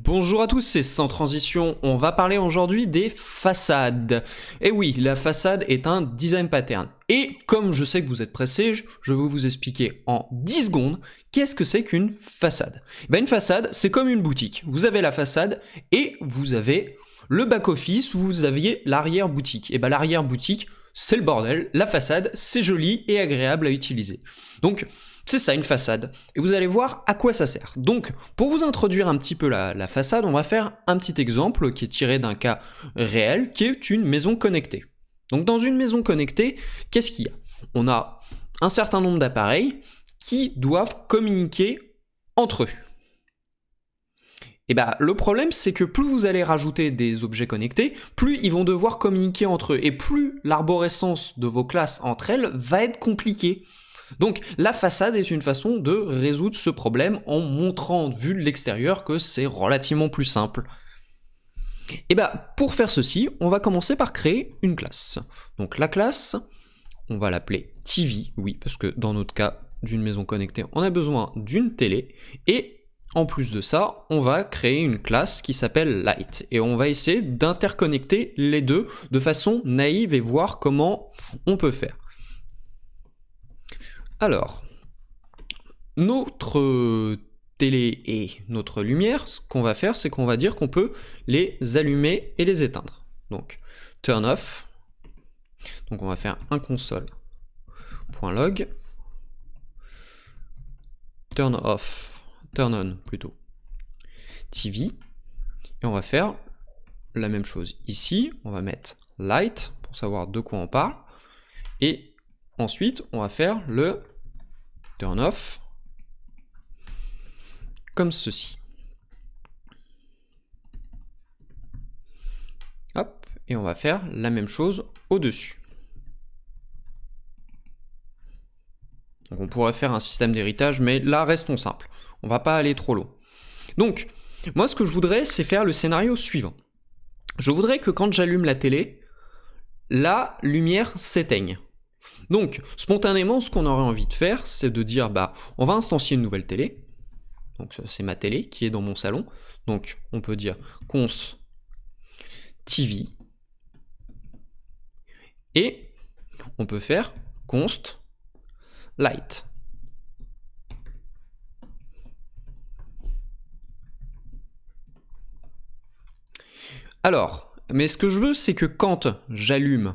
Bonjour à tous, c'est Sans Transition. On va parler aujourd'hui des façades. Et oui, la façade est un design pattern. Et comme je sais que vous êtes pressés, je vais vous expliquer en 10 secondes qu'est-ce que c'est qu'une façade. Une façade, c'est comme une boutique. Vous avez la façade et vous avez le back-office où vous aviez l'arrière-boutique. Et l'arrière-boutique, c'est le bordel. La façade, c'est joli et agréable à utiliser. Donc, c'est ça une façade, et vous allez voir à quoi ça sert. Donc, pour vous introduire un petit peu la façade, on va faire un petit exemple qui est tiré d'un cas réel, qui est une maison connectée. Donc dans une maison connectée, qu'est-ce qu'il y a ? On a un certain nombre d'appareils qui doivent communiquer entre eux. Et le problème, c'est que plus vous allez rajouter des objets connectés, plus ils vont devoir communiquer entre eux, et plus l'arborescence de vos classes entre elles va être compliquée. Donc la façade est une façon de résoudre ce problème en montrant, vu de l'extérieur, que c'est relativement plus simple. Et pour faire ceci, on va commencer par créer une classe. Donc la classe, on va l'appeler TV, oui, parce que dans notre cas d'une maison connectée, on a besoin d'une télé, et en plus de ça, on va créer une classe qui s'appelle Light, et on va essayer d'interconnecter les deux de façon naïve et voir comment on peut faire. Alors, notre télé et notre lumière, ce qu'on va faire, c'est qu'on va dire qu'on peut les allumer et les éteindre. Donc, turn off. Donc, on va faire un console.log. Turn off, turn on plutôt. TV. Et on va faire la même chose ici. On va mettre light pour savoir de quoi on parle. Et ensuite, on va faire le turn off comme ceci. Hop, et on va faire la même chose au-dessus. Donc on pourrait faire un système d'héritage, mais là, restons simples. On va pas aller trop loin. Donc, moi, ce que je voudrais, c'est faire le scénario suivant. Je voudrais que quand j'allume la télé, la lumière s'éteigne. Donc, spontanément, ce qu'on aurait envie de faire, c'est de dire, on va instancier une nouvelle télé. Donc, c'est ma télé qui est dans mon salon. Donc, on peut dire const TV. Et on peut faire const light. Alors, mais ce que je veux, c'est que quand j'allume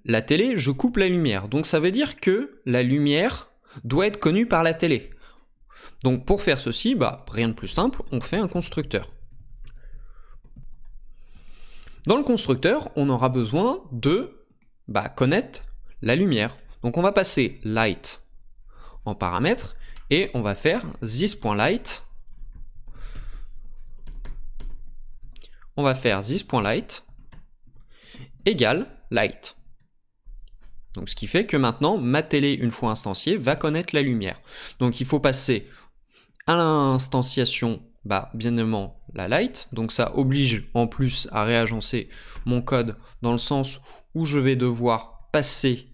la télé, je coupe la lumière. Donc ça veut dire que la lumière doit être connue par la télé. Donc pour faire ceci, rien de plus simple, on fait un constructeur. Dans le constructeur, on aura besoin de connaître la lumière. Donc on va passer light en paramètre et on va faire this.light. On va faire this.light égale light. Donc ce qui fait que maintenant, ma télé, une fois instanciée, va connaître la lumière. Donc il faut passer à l'instanciation, bien évidemment, la light. Donc ça oblige en plus à réagencer mon code dans le sens où je vais devoir passer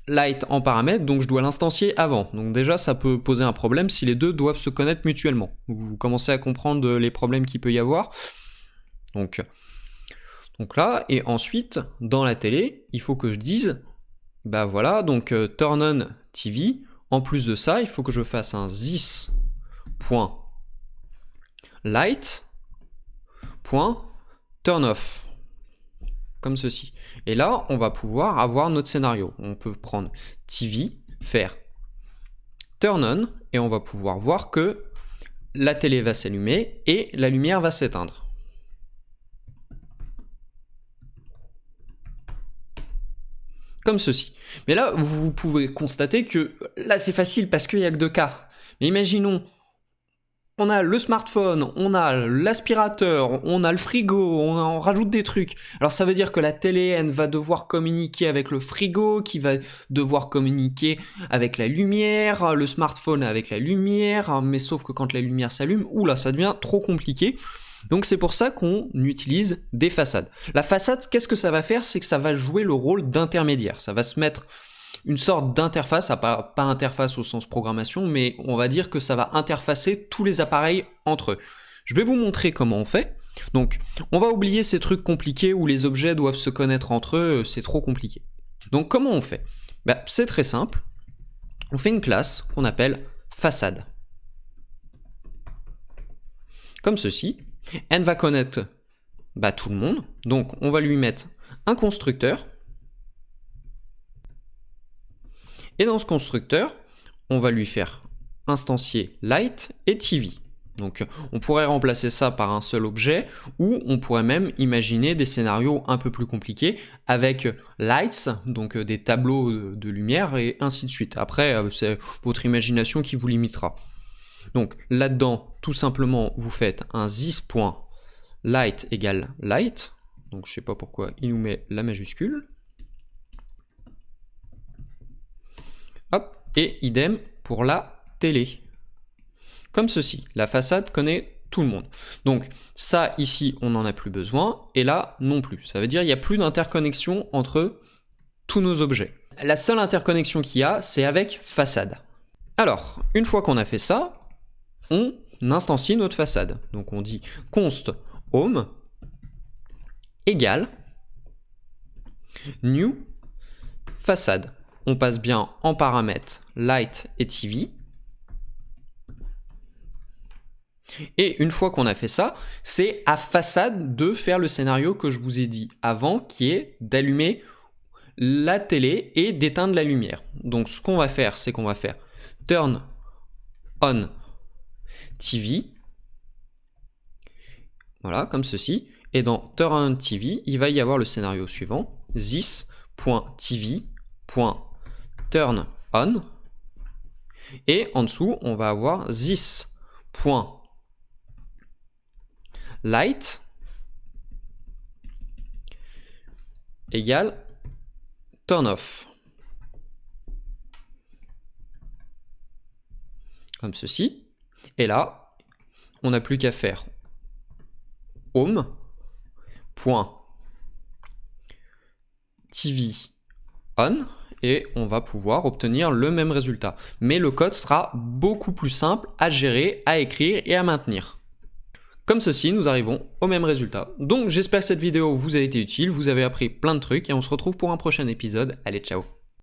light en paramètre, donc je dois l'instancier avant. Donc déjà, ça peut poser un problème si les deux doivent se connaître mutuellement. Vous commencez à comprendre les problèmes qu'il peut y avoir. Donc là, et ensuite, dans la télé, il faut que je dise, voilà, donc turn on TV. En plus de ça, il faut que je fasse un this.light.turn off. Comme ceci. Et là, on va pouvoir avoir notre scénario. On peut prendre TV, faire turn on, et on va pouvoir voir que la télé va s'allumer et la lumière va s'éteindre. Comme ceci. Mais là, vous pouvez constater que là, c'est facile parce qu'il n'y a que 2 cas. Mais imaginons, on a le smartphone, on a l'aspirateur, on a le frigo, on rajoute des trucs. Alors ça veut dire que la télé, elle va devoir communiquer avec le frigo, qui va devoir communiquer avec la lumière, le smartphone avec la lumière, mais sauf que quand la lumière s'allume, oula, ça devient trop compliqué. Donc c'est pour ça qu'on utilise des façades. La façade, qu'est-ce que ça va faire ? C'est que ça va jouer le rôle d'intermédiaire. Ça va se mettre une sorte d'interface, pas interface au sens programmation, mais on va dire que ça va interfacer tous les appareils entre eux. Je vais vous montrer comment on fait. Donc, on va oublier ces trucs compliqués où les objets doivent se connaître entre eux, c'est trop compliqué. Donc, comment on fait? C'est très simple. On fait une classe qu'on appelle façade. Comme ceci. Elle va connaître tout le monde. Donc, on va lui mettre un constructeur. Et dans ce constructeur, on va lui faire instancier light et TV. Donc on pourrait remplacer ça par un seul objet, ou on pourrait même imaginer des scénarios un peu plus compliqués avec lights, donc des tableaux de lumière et ainsi de suite. Après, c'est votre imagination qui vous limitera. Donc là-dedans, tout simplement, vous faites un this.light égale light. Donc je ne sais pas pourquoi il nous met la majuscule. Hop, et idem pour la télé. Comme ceci, la façade connaît tout le monde. Donc ça ici on n'en a plus besoin, et là non plus. Ça veut dire qu'il n'y a plus d'interconnexion entre tous nos objets. La seule interconnexion qu'il y a, c'est avec façade. Alors, une fois qu'on a fait ça, on instancie notre façade. Donc on dit const home égale new façade. On passe bien en paramètres light et TV. Et une fois qu'on a fait ça, c'est à façade de faire le scénario que je vous ai dit avant, qui est d'allumer la télé et d'éteindre la lumière. Donc ce qu'on va faire, c'est qu'on va faire turn on TV. Voilà, comme ceci. Et dans turn on TV, il va y avoir le scénario suivant. this.tv.turn on. Et en dessous, on va avoir this.light égale turn off. Comme ceci. Et là, on n'a plus qu'à faire home.tv on et on va pouvoir obtenir le même résultat. Mais le code sera beaucoup plus simple à gérer, à écrire et à maintenir. Comme ceci, nous arrivons au même résultat. Donc j'espère que cette vidéo vous a été utile, vous avez appris plein de trucs et on se retrouve pour un prochain épisode. Allez, ciao!